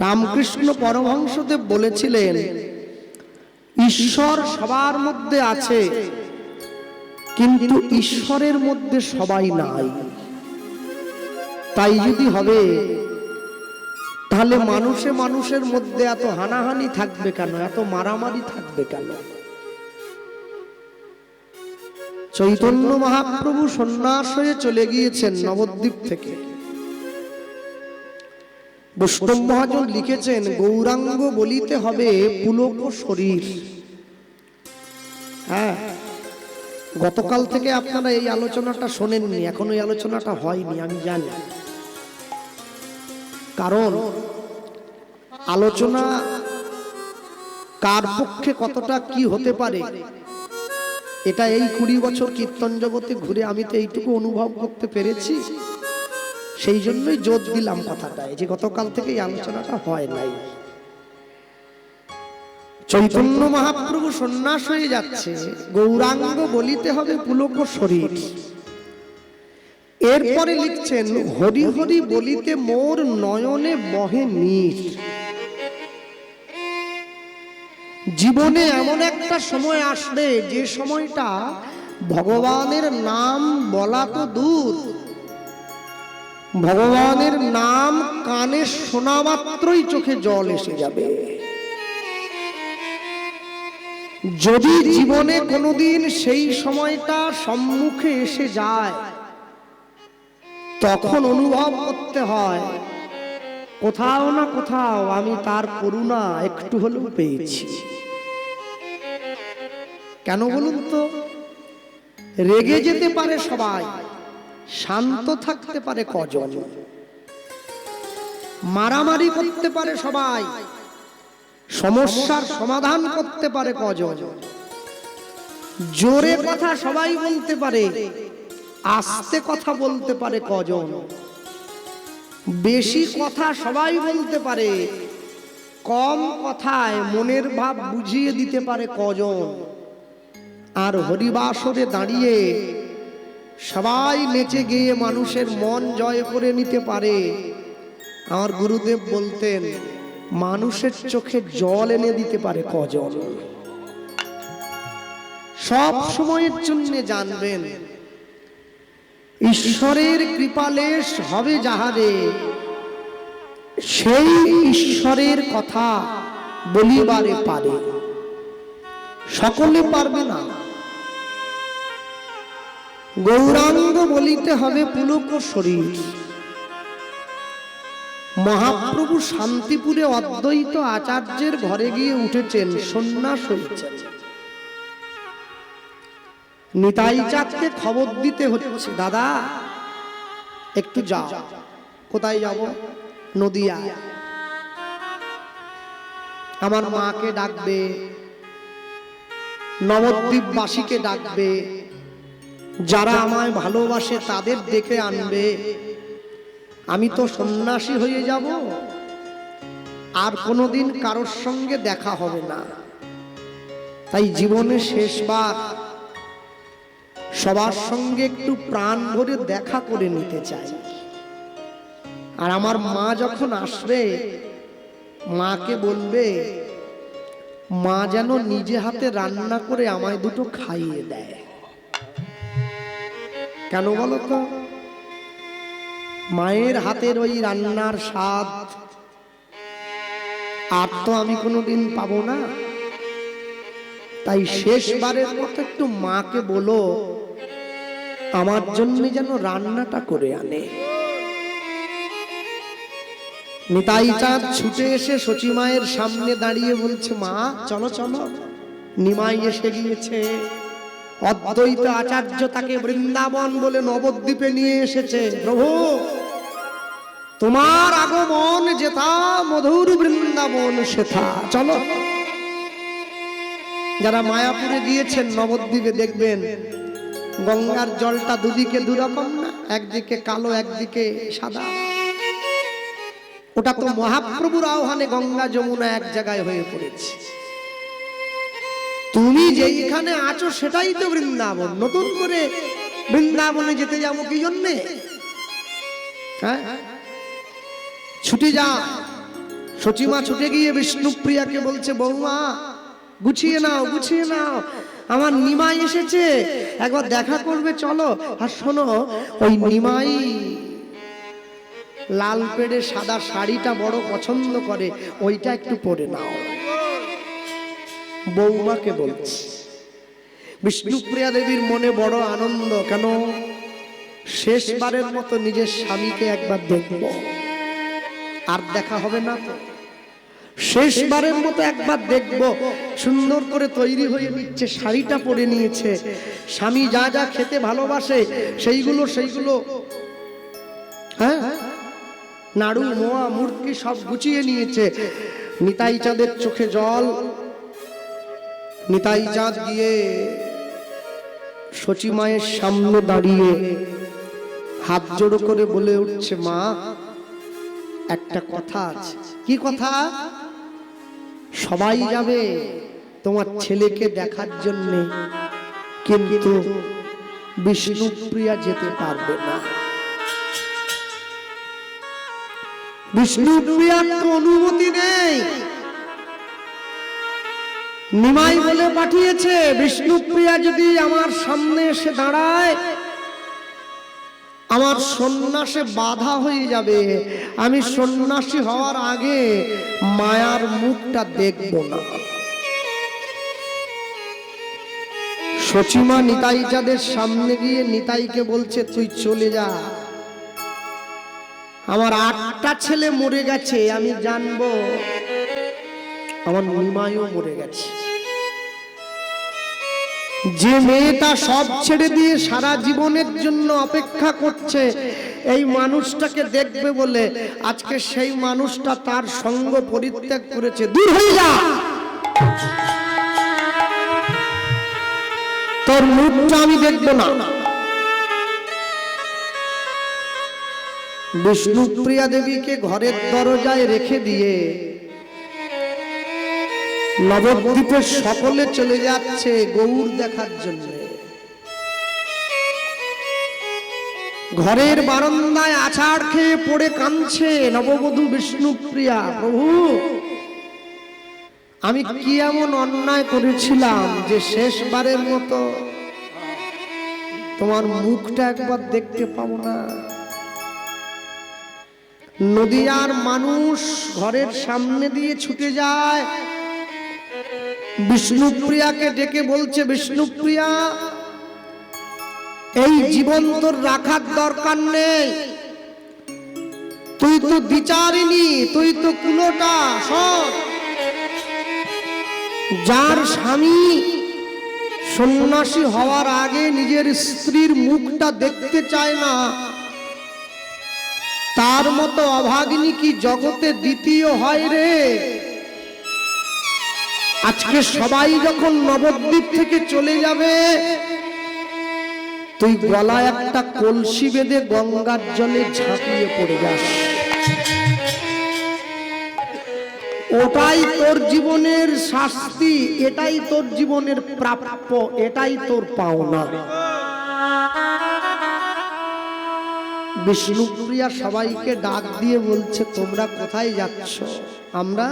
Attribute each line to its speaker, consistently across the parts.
Speaker 1: রামকৃষ্ণ পরমহংসদেব বলেছিলেন, ঈশ্বর সবার মধ্যে আছে, কিন্তু ঈশ্বরের মধ্যে সবাই নাই। তাই যদি হবে, তাহলে মানুষে মানুষের মধ্যে এত হানাহানি থাকবে কেন, এত মারামারি থাকবে কেন? চৈতন্য মহাপ্রভু সন্ন্যাস হয়ে চলে গিয়েছেন নবদ্বীপ থেকে। বৈষ্ণব মহাজন লিখেছেন, গৌরাঙ্গ বলিতে হবে পুলক শরীর। হ্যাঁ, গতকাল থেকে আপনারা এই আলোচনাটা শোনেননি, এখন ওই আলোচনাটা হয়নি, আমি জানি। কারণ আলোচনা কার পক্ষে কতটা কি হতে পারে, এটা এই 20 বছর কীর্তন জগতে ঘুরে আমি তো এইটুকু অনুভব করতে পেরেছি। সেই জন্যই জোর দিলাম কথাটায়, যে গতকাল থেকে এই আলোচনাটা হয় নাই। চৈতন্য মহাপ্রভু সন্ন্যাস হয়ে যাচ্ছে, গৌরাঙ্গ বলিতে হবে পুলক শরীর। এরপরে লিখছেন, হরি হরি বলিতে মোর নয়নে বহে নীর। জীবনে এমন একটা সময় আসবে, যে সময়টা ভগবানের নাম বলা তো দূর, ভগবানের নাম কানে শোনা মাত্রই চোখে জল এসে যাবে। যদি জীবনে কোনোদিন সেই সময়টা সম্মুখে এসে যায়, তখন অনুভব করতে হয়, কোথাও না কোথাও আমি তার করুণা একটু হলেও পেয়েছি। কেন বলুন তো? রেগে যেতে পারে সবাই, শান্ত থাকতে পারে কজন? মারামারি করতে পারে সবাই, সমস্যার সমাধান করতে পারে কজন? জোরে কথা সবাই বলতে পারে, আস্তে কথা বলতে পারে কজন? বেশি কথা সবাই বলতে পারে, কম কথায় মনের ভাব বুঝিয়ে দিতে পারে কজন? আর হরিবাসরে দাঁড়িয়ে সবাই নেচে গিয়ে মানুষের মন জয় করে নিতে পারে। আমার গুরুদেব বলতেন, মানুষের চোখে জল এনে দিতে পারে কজন? সব সময়ের জন্য জানবেন, ঈশ্বরের কৃপালেশ হবে যাহারে, সেই ঈশ্বরের কথা বলিবারে পারে। সকলে পারবে না। গৌরাঙ্গ বলিতে হবে পুলক শরীর। মহাপ্রভু শান্তিপুরে অদ্বৈত আচার্যের ঘরে গিয়ে উঠেছেন, সন্ন্যাস হয়েছেন। নিতাই চাঁদকে খবর দিতে হচ্ছে, দাদা একটু যাও। কোথায় যাব? নদিয়া। আমার মাকে ডাকবে, নবদ্বীপবাসীকে ডাকবে, যারা আমায় ভালোবাসে তাদের ডেকে আনবে। আমি তো সন্ন্যাসী হয়ে যাব, আর কোনোদিন কারোর সঙ্গে দেখা হবে না। তাই জীবনে শেষবার সবার সঙ্গে একটু প্রাণ ভরে দেখা করে নিতে চাই। আর আমার মা যখন আসবে, মাকে বলবে, মা যেন নিজে হাতে রান্না করে আমায় দুটো খাইয়ে দেয়। কেন বলো তো? মায়ের হাতের ওই রান্নার স্বাদ আর তো আমি কোনোদিন পাবো না। তাই শেষবারের মতো একটু মাকে বলো, আমার জন্য যেন রান্নাটা করে আনে। নিতাই চাঁদ ছুটে এসে সচিমায়ের সামনে দাঁড়িয়ে বলছে, মা চলো চলো, নিমাই এসে গিয়েছে। অদ্বৈত আচার্য তাকে বৃন্দাবন বলে নবদ্বীপে নিয়ে এসেছে। প্রভু, তোমার আগমন যেথা, মধুর বৃন্দাবন সেথা। চলো। যারা মায়াপুরে গিয়েছেন, নবদ্বীপে দেখবেন গঙ্গার জলটা দুদিকে দুরকম না, একদিকে কালো একদিকে সাদা। ওটা তো মহাপ্রভুর আহ্বানে গঙ্গা যমুনা এক জায়গায় হয়ে পড়েছে। তুমি যেইখানে আছো সেটাই তো বৃন্দাবন। নতুন করে বৃন্দাবনে যেতে যাবো কি জন্যে? হ্যাঁ, ছুটি যা সচিমা ছুটে গিয়ে বিষ্ণুপ্রিয়াকে বলছে, বৌমা গুছিয়ে নাও, গুছিয়ে নাও, আমার নিমাই এসেছে, একবার দেখা করবে, চলো। আর শোনো, ওই নিমাই লাল পেড়ে সাদা শাড়িটা বড় পছন্দ করে, ওইটা একটু পরে নাও। বৌমাকে বলছে। বিষ্ণুপ্রিয়া দেবীর মনে বড় আনন্দ, কেন শেষবারের মতো নিজের স্বামীকে একবার দেখব, আর দেখা হবে না তো, শেষবারের মতো একবার দেখব। সুন্দর করে তৈরি হয়ে নিচ্ছে, শাড়িটা পরে নিয়েছে, স্বামী যা যা খেতে ভালোবাসে সেইগুলো হ্যাঁ নাড়ু মোয়া মুরকি সব গুছিয়ে নিয়েছে। নিতাই চাঁদের চোখে জল। নিতাই চাঁদ গিয়ে সচিমায়ের সামনে দাঁড়িয়ে হাত জোড়ো করে বলে উঠছে, মা একটা কথা আছে। কি কথা? সবাই যাবে তোমার ছেলেকে দেখার জন্য, কিন্তু বিষ্ণুপ্রিয়া যেতে পারবে না। বিষ্ণুপ্রিয়ার তো অনুমতি নেই। নিমাই বলে পাঠিয়েছে, বিষ্ণুপ্রিয়া যদি আমার সামনে এসে দাঁড়ায়, আমার সন্ন্যাসে বাধা হয়ে যাবে, আমি সন্ন্যাসী হওয়ার আগে মায়ার মুখটা দেখব না। সচিমা নিতাই চাঁদের সামনে গিয়ে নিতাইকে বলছে, তুই চলে যা, আমার 8টা ছেলে মরে গেছে, আমি জানবো, আমার নিমাইও মরে গেছে। যে মেয়েটা সব ছেড়ে দিয়ে সারা জীবনের জন্য অপেক্ষা করছে এই মানুষটাকে দেখবে বলে, আজকে সেই মানুষটা তার সঙ্গ পরিত্যাগ করেছে। দূর হয়ে যা, তোর মুখটা আমি দেখব না। বিষ্ণুপ্রিয়া দেবীকে ঘরের দরজায় রেখে দিয়ে নবদ্বীপের সকলে চলে যাচ্ছে গৌর দেখার জন্য। ঘরের বারান্দায় আছাড় খেয়ে পড়ে কাঁদছে নববধূ বিষ্ণুপ্রিয়া। প্রভু, আমি কি এমন অন্যায় করেছিলাম যে শেষবারের মতো তোমার মুখটা একবার দেখতে পাবো না? নদিয়ার মানুষ ঘরের সামনে দিয়ে ছুটে যায়, বিষ্ণুপ্রিয়াকে ডেকে বলছে, বিষ্ণুপ্রিয়া, এই জীবন তোর রাখার দরকার নেই, তুই তো দ্বিচারিণী, তুই তো কুলোটা। যার স্বামী সন্ন্যাসী হওয়ার আগে নিজের স্ত্রীর মুখটা দেখতে চায় না, তার মতো অভাগিনী কি জগতে দ্বিতীয় হয় রে? আজকে সবাই যখন নবদ্বীপ থেকে চলে যাবে, তুই গলায় একটা কলসি বেঁধে গঙ্গার জলে ঝাঁপিয়ে পড়ে যাস। ওটাই তোর জীবনের শাস্তি, এটাই তোর জীবনের প্রাপ্য, এটাই তোর পাওনা। বিষ্ণুপ্রিয়া সবাইকে ডাক দিয়ে বলছে, তোমরা কোথায় যাচ্ছ? আমরা?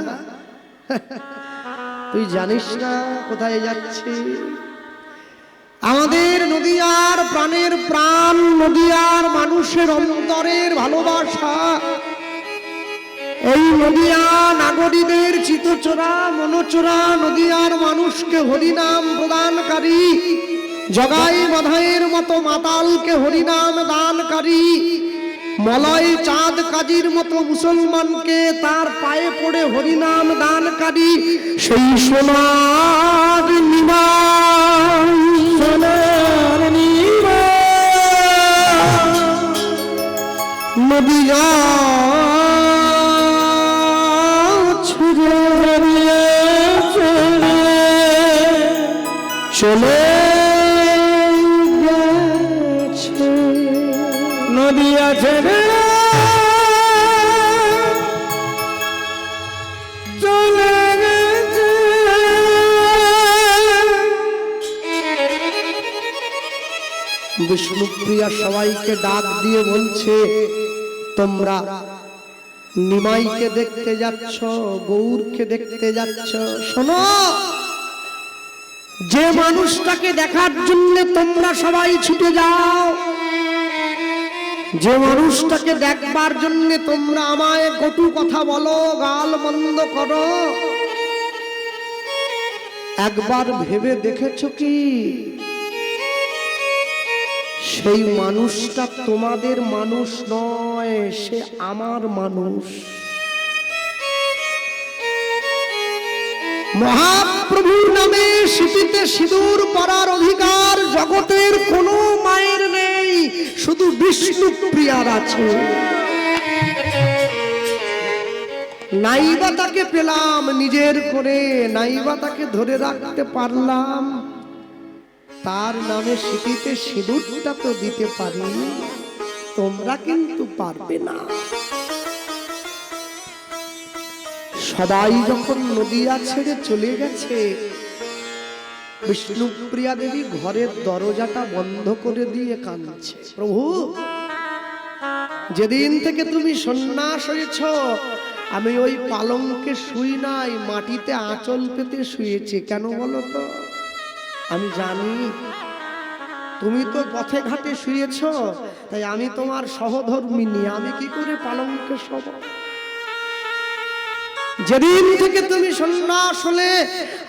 Speaker 1: তুই জানিস না কোথায় যাচ্ছি? আমাদের নদিয়ার প্রাণের প্রাণ, নদিয়ার মানুষের অন্তরের ভালোবাসা, এই নদিয়া নাগরীদের চিতচোরা মনোচোরা নদিয়ার মানুষকে হরিনাম প্রদানকারী, জগাই বাধাইয়ের মতো মাতালকে হরিনাম দানকারী, মলয় চাঁদ কাজীর মতো মুসলমানকে তার পায়ে পড়ে হরিনাম দানকারী সেই সোনার নিমাই, সোনার নিমাই নদিয়া চলে গেছে, নদিয়া ছেড়ে চলে গেছে। বিষ্ণুপ্রিয়া সবাইকে ডাক দিয়ে বলছে, তোমরা নিমাইকে দেখতে যাচ্ছ, গৌরকে দেখতে যাচ্ছ, শোনো, যে মানুষটাকে দেখার জন্য তোমরা সবাই ছুটে যাও, যে মানুষটাকে দেখবার জন্য তোমরা আমায় কটু কথা বলো, গাল মন্দ করো, একবার ভেবে দেখেছো কি সেই মানুষটা তোমাদের মানুষ নয়, সে আমার মানুষ। মহাপ্রভুর নামে সিঁথিতে সিঁদুর পরার অধিকার জগতের কোনো মায়ের নেই, শুধু বিষ্ণুপ্রিয়ার আছে। নাইবা তাকে পেলাম নিজের করে, নাইবা তাকে ধরে রাখতে পারলাম, তার নামে সিঁথিতে সিঁদুরটা তো দিতে পারি, তোমরা কিন্তু পারবে না। সবাই যখন নদিয়া ছেড়ে চলে গেছে, বিষ্ণুপ্রিয়া দেবী ঘরের দরজাটা বন্ধ করে দিয়ে কাঁদছে, প্রভু যেদিন থেকে তুমি সন্ন্যাস হয়েছ আমি ওই পালঙ্কে শুই নাই, মাটিতে আঁচল পেতে শুয়েছি। কেন বলো তো? আমি জানি তুমি তো পথে ঘাটে শুয়েছ, তাই আমি তোমার সহধর্মিনী, আমি কি করে পালঙ্কে শোব? যেদিন থেকে তুমি সন্ন্যাস হলে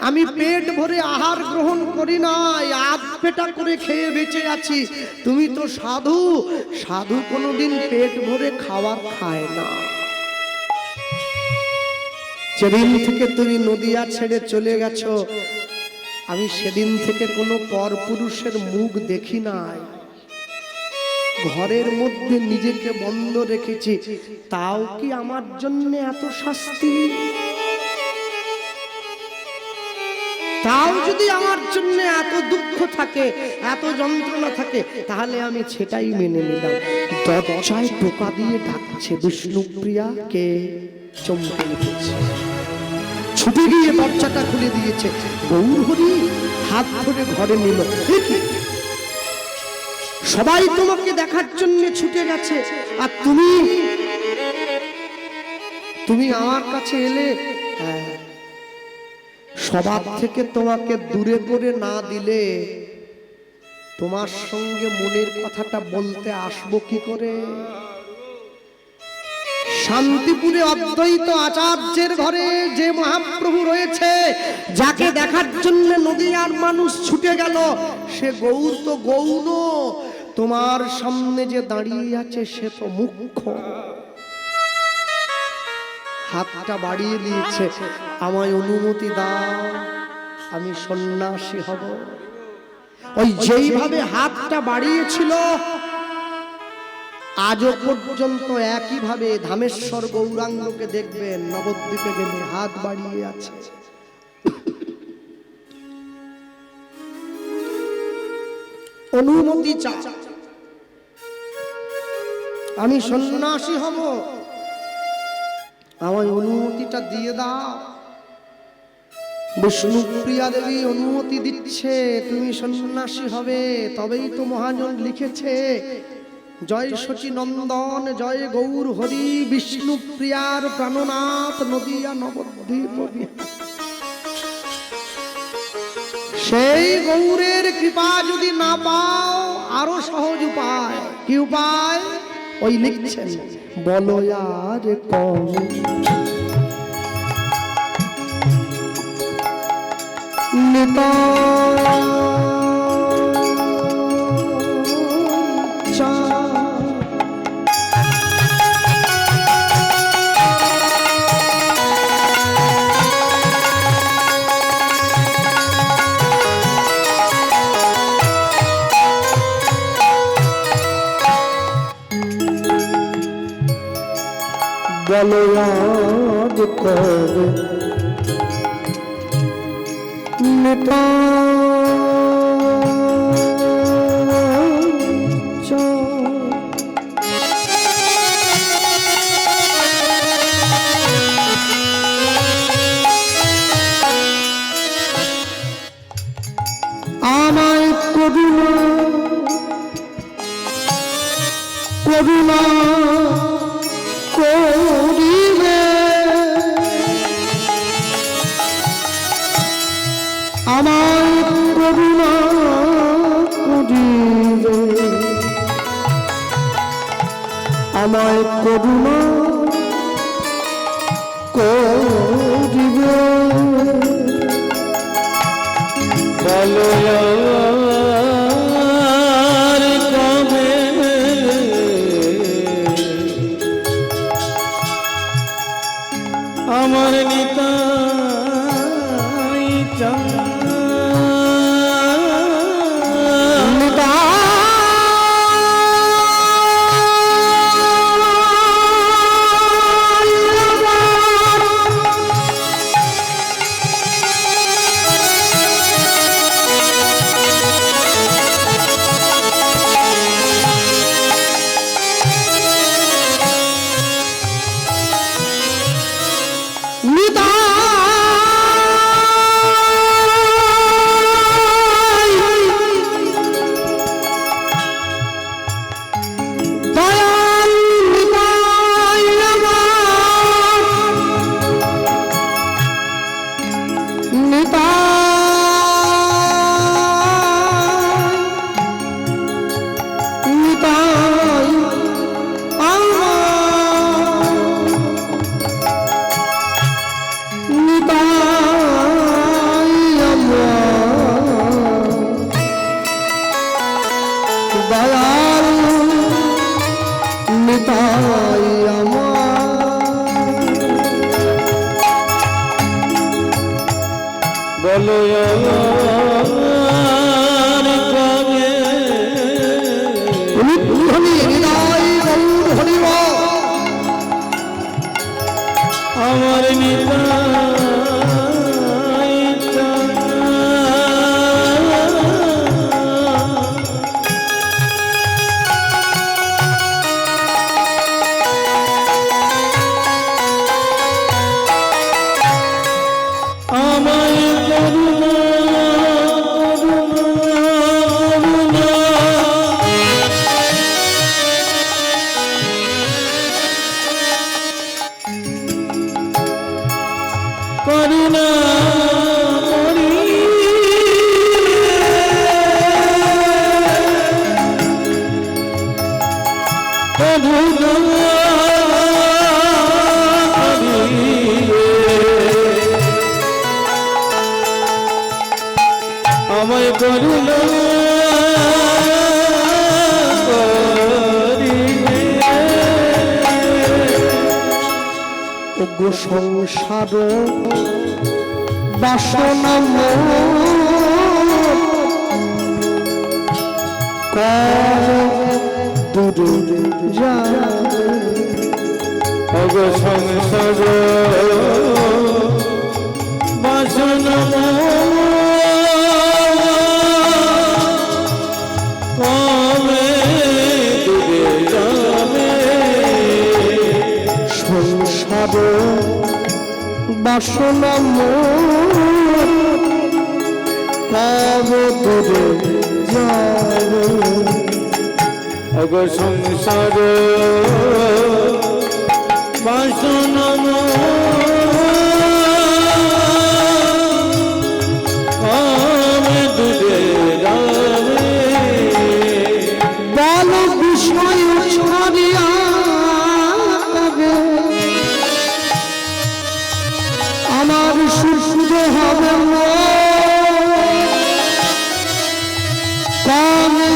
Speaker 1: আমি পেট ভরে আহার গ্রহণ করি নাই, আধ পেটা করে খেয়ে বেঁচে আছি। তুমি তো সাধু, সাধু কোনোদিন পেট ভরে খাবার খায় না। যেদিন থেকে তুমি নদিয়া ছেড়ে চলে গেছো আমি সেদিন থেকে কোনো পরপুরুষের মুখ দেখি নাই, ঘরের মধ্যে নিজেকে বন্ধ রেখেছি। তাও কি আমার জন্য এত শাস্তি? তাও যদি আমার জন্য এত দুঃখ থাকে, এত যন্ত্রণা থাকে, তাহলে আমি সেটাই মেনে নিলাম। দরজায় টোকা দিয়ে ডাকছে বিষ্ণুপ্রিয়া, কে? চমকে উঠেছে, ছুটে গিয়ে দরজাটা খুলে দিয়েছে। গৌরহরি হাত ধরে ঘরে নিল। সবাই তোমাকে দেখার জন্য ছুটে গেছে, আর তুমি আমার কাছে এলে। সবার থেকে তোমাকে দূরে করে না দিলে তোমার সঙ্গে মনের কথাটা বলতে আসবো কি করে? শান্তিপুরে অদ্বৈত আচার্যের ঘরে যে মহাপ্রভু রয়েছে, যাকে দেখার জন্য নদিয়ার মানুষ ছুটে গেল, সে গৌর তো গৌণ, তোমার সামনে যে দাঁড়িয়ে আছে সে তো মুখ্য। হাতটা বাড়িয়ে দিয়েছে, আমায় অনুমতি দাও, আমি সন্ন্যাসী হব। ওই যেইভাবে হাতটা বাড়িয়েছিল আজও পর্যন্ত একইভাবে ধামেশ্বর গৌরাঙ্গকে দেখবেন, নবদ্বীপে গেলে হাত বাড়িয়ে আছে। অনুমতি চা, আমি সন্ন্যাসী হব, আমায় অনুমতিটা দিয়ে দাও। বিষ্ণুপ্রিয়া দেবী অনুমতি দিচ্ছে, তুমি সন্ন্যাসী হবে। তবেই তো মহাজন লিখেছে, জয় শচী নন্দন জয় গৌর হরি, বিষ্ণুপ্রিয়ার প্রাণনাথ নদিয়া নবদ্বীপ। সেই গৌরের কৃপা যদি না পাও, আরো সহজ উপায়। কি উপায়? ওই লিখছেন, বলো আর কম নেতা বলো আর কবে নেতা আমায় করুণা করুণা করি আমায় করুণা করিবে, আমায় করুণা করিবে। বলো আর কবে আমার নিতাই চাঁদ বলো আর কবে আমার নিতাই চাঁদ আমায় করুণা করুণা আমায় করুণা গো সংসার বাসনা দূরে যাবে গো সংসার বাসনা সংসার বাসনা কবে দূরে যাবে অগো সংসার বাসনা কবে দূরে যাবে বল বিষয় ছাড়িয়া আমার সুর হবে কানে